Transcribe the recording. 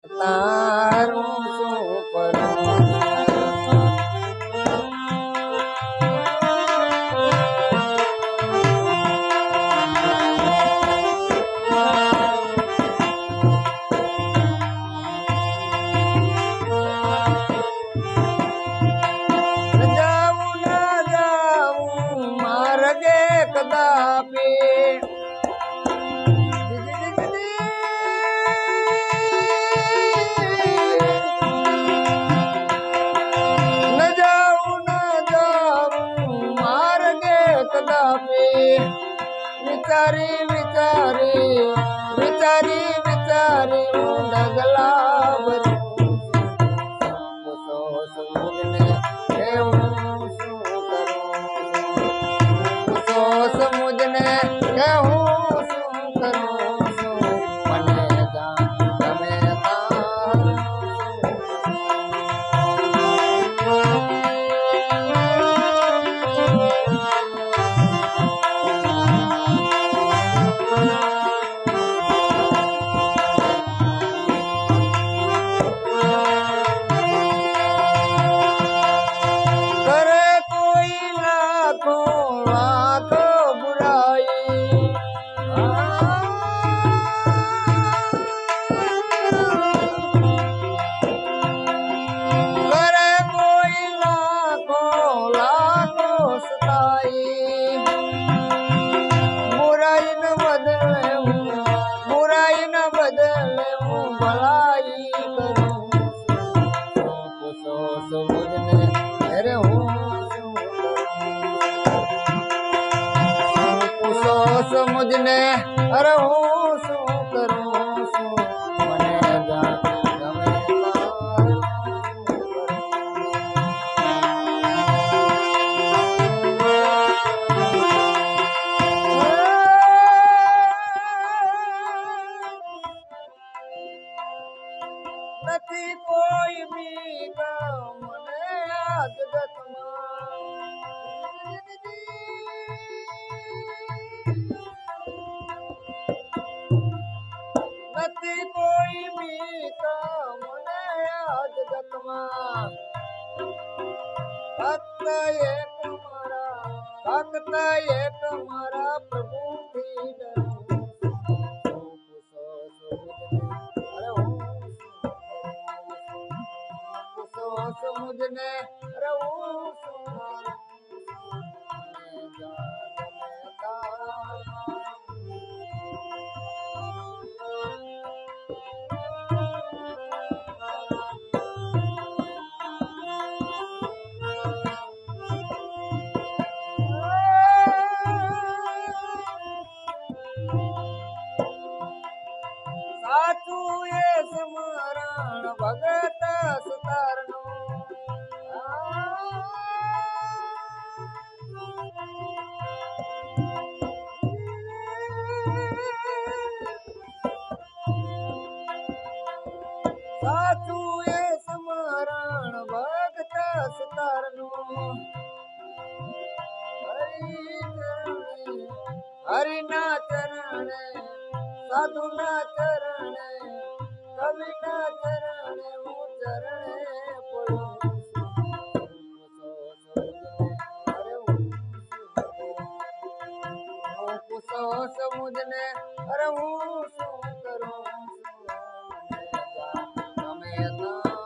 તારું શું કરું જાવું ના જાવું માર્ગે કદાપી વિચારી વિચારી વિચારી વિચારી હું ડગલા ભરું સમુદ્રને કે હું શું કરું સમુદ્રને કે હું શું કરું છું મને તમે સમુદ્રને અરે હું શું કરું છું મને ગમે નથી કોઈ બી મને આ જગતમાં નથી કોઈ બીક મને આ જગતમાં ભક્ત એક મારા પ્રભુથી ડરું સમુદ્રને અરે હું સાચું એ સ્મરણ ભગત સુતારનું સાચું એ સ્મરણ ભગત સુતારનું હરિના ચરણે સાધુના ચરણે કવિના ચરણે હું ચરણે પડું સમુદ્રને અરે હું શું કરું તમે